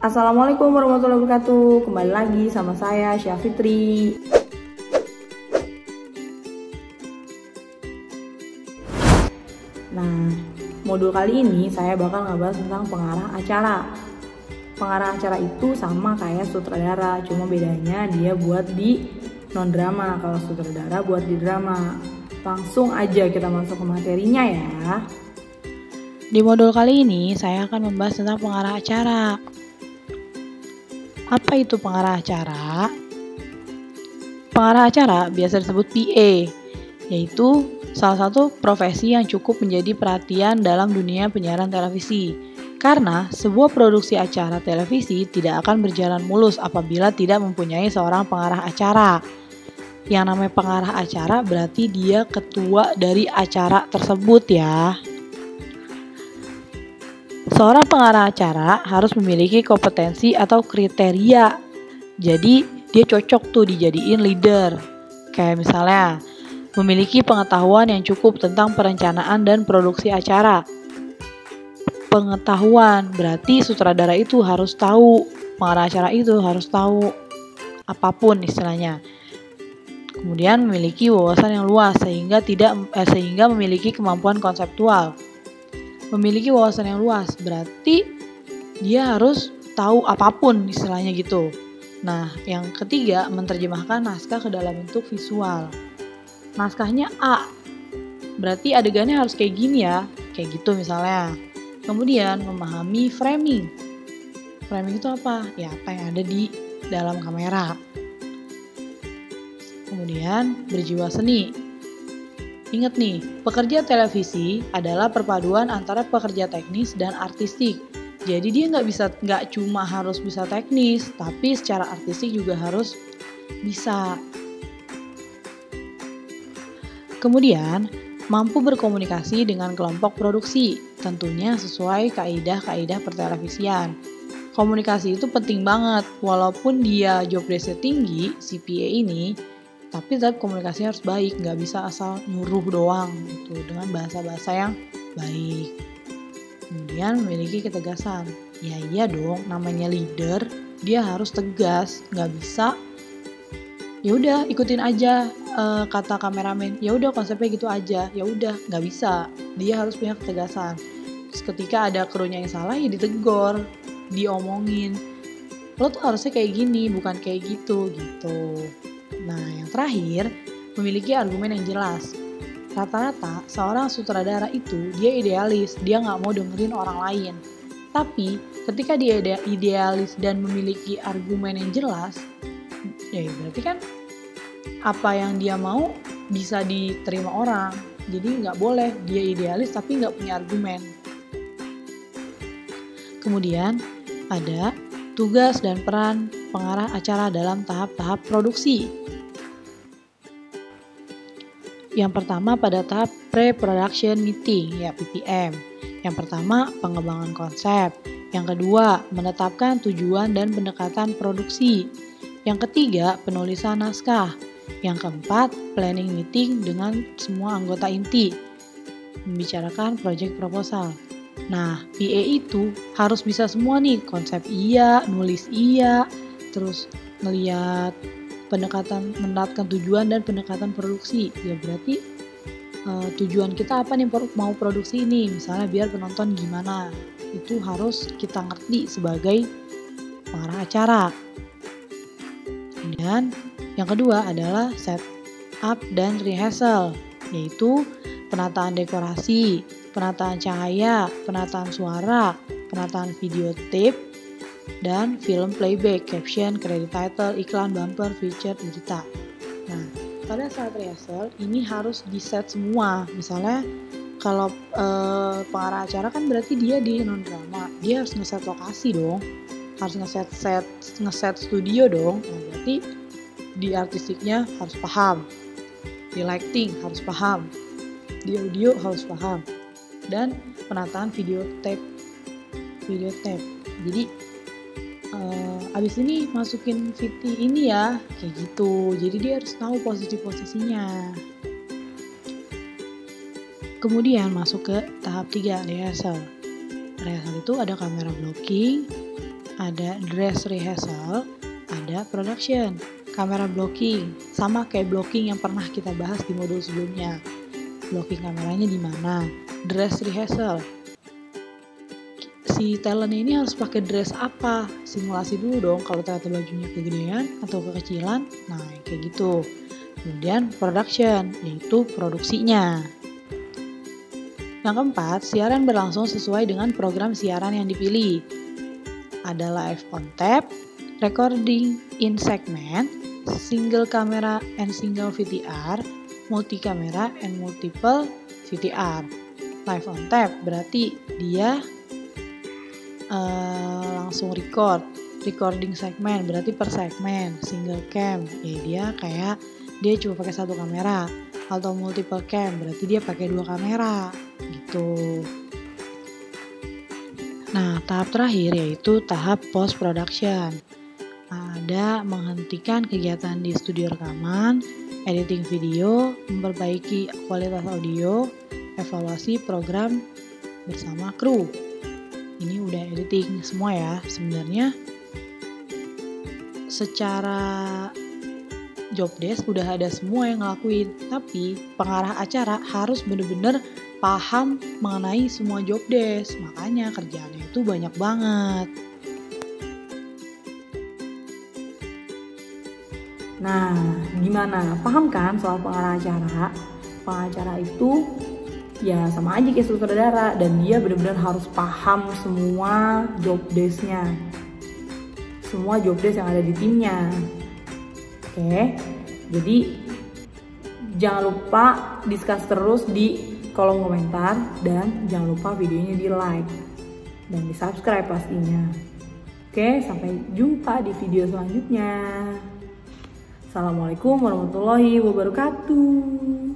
Assalamualaikum warahmatullahi wabarakatuh. Kembali lagi sama saya Syafitri. Nah, modul kali ini saya bakal ngebahas tentang pengarah acara. Pengarah acara itu sama kayak sutradara, cuma bedanya dia buat di non-drama, kalau sutradara buat di drama. Langsung aja kita masuk ke materinya ya. Di modul kali ini saya akan membahas tentang pengarah acara. Apa itu pengarah acara? Pengarah acara biasa disebut PA, yaitu salah satu profesi yang cukup menjadi perhatian dalam dunia penyiaran televisi. Karena sebuah produksi acara televisi tidak akan berjalan mulus apabila tidak mempunyai seorang pengarah acara. Yang namanya pengarah acara berarti dia ketua dari acara tersebut ya. Seorang pengarah acara harus memiliki kompetensi atau kriteria. Jadi dia cocok tuh dijadiin leader. Kayak misalnya memiliki pengetahuan yang cukup tentang perencanaan dan produksi acara. Pengetahuan berarti sutradara itu harus tahu, pengarah acara itu harus tahu apapun istilahnya. Kemudian memiliki wawasan yang luas sehingga memiliki kemampuan konseptual. Memiliki wawasan yang luas berarti dia harus tahu apapun istilahnya gitu. Nah, yang ketiga menerjemahkan naskah ke dalam bentuk visual. Naskahnya A, berarti adegannya harus kayak gini ya, kayak gitu misalnya. Kemudian memahami framing. Framing itu apa? Ya apa yang ada di dalam kamera. Kemudian berjiwa seni. Ingat nih, pekerja televisi adalah perpaduan antara pekerja teknis dan artistik. Jadi dia nggak cuma harus bisa teknis, tapi secara artistik juga harus bisa. Kemudian mampu berkomunikasi dengan kelompok produksi, tentunya sesuai kaidah-kaidah pertelevisian. Komunikasi itu penting banget, walaupun dia job desk-nya tinggi, CPA ini, tapi tetap komunikasi harus baik, nggak bisa asal nyuruh doang gitu, dengan bahasa-bahasa yang baik. Kemudian memiliki ketegasan. Ya iya dong, namanya leader, dia harus tegas, nggak bisa ya udah ikutin aja kata kameramen, ya udah konsepnya gitu aja, ya udah nggak bisa, dia harus punya ketegasan. Terus ketika ada krunya yang salah ya ditegor, diomongin, lo tuh harusnya kayak gini bukan kayak gitu. Nah yang terakhir memiliki argumen yang jelas. Rata-rata seorang sutradara itu dia idealis, dia nggak mau dengerin orang lain. Tapi ketika dia idealis dan memiliki argumen yang jelas, ya berarti kan apa yang dia mau bisa diterima orang. Jadi nggak boleh dia idealis tapi nggak punya argumen. Kemudian ada tugas dan peran pengarah acara dalam tahap-tahap produksi. Yang pertama pada tahap pre-production meeting, ya PPM. Yang pertama pengembangan konsep. Yang kedua menetapkan tujuan dan pendekatan produksi. Yang ketiga, penulisan naskah. Yang keempat, planning meeting dengan semua anggota inti. Membicarakan project proposal. Nah, PA itu harus bisa semua nih, konsep iya, nulis iya, terus ngeliat mendapatkan tujuan dan pendekatan produksi. Ya berarti tujuan kita apa nih mau produksi ini, misalnya biar penonton gimana. Itu harus kita ngerti sebagai pengarah acara. Dan yang kedua adalah set up dan rehearsal, yaitu penataan dekorasi, penataan cahaya, penataan suara, penataan video tape, dan film playback, caption, credit title, iklan, bumper, feature, berita. Nah, pada saat rehearsal ini harus di-set semua. Misalnya kalau pengarah acara kan berarti dia di non-drama, dia harus nge-set lokasi dong. Harus nge-set studio dong. Nah, berarti di artistiknya harus paham, di lighting harus paham, di audio harus paham, dan penataan video tape. Jadi abis ini masukin VT ini ya, kayak gitu. Jadi dia harus tahu posisinya. Kemudian masuk ke tahap 3, rehearsal. Rehearsal itu ada kamera blocking, ada dress rehearsal, ada production, kamera blocking, sama kayak blocking yang pernah kita bahas di modul sebelumnya. Blocking kameranya di mana? Dress rehearsal. Si talent ini harus pakai dress apa? Simulasi dulu dong kalau ternyata bajunya kegedean atau kekecilan. Nah, kayak gitu. Kemudian production, yaitu produksinya. Yang keempat, siaran berlangsung sesuai dengan program siaran yang dipilih. Ada live on tap, recording in segment, single camera and single VTR, multi camera and multiple VTR. Live on tap berarti dia langsung recording segmen berarti per segmen. Single cam ya dia cuma pakai satu kamera, atau multiple cam berarti dia pakai 2 kamera gitu. Nah, tahap terakhir yaitu tahap post production. Ada menghentikan kegiatan di studio rekaman, editing video, memperbaiki kualitas audio, evaluasi program bersama kru. Ini udah editing semua ya. Sebenarnya secara job desk udah ada semua yang ngelakuin, tapi pengarah acara harus bener-bener paham mengenai semua job desk, makanya kerjaannya itu banyak banget. Nah, gimana? Paham kan soal pengarah acara? Pengarah acara itu ya sama aja kayak sutradara, dan dia benar-benar harus paham semua job desk-nya, semua job desk yang ada di timnya. Oke, jadi jangan lupa discuss terus di kolom komentar, dan jangan lupa videonya di like dan di subscribe pastinya. Oke, sampai jumpa di video selanjutnya. Assalamualaikum warahmatullahi wabarakatuh.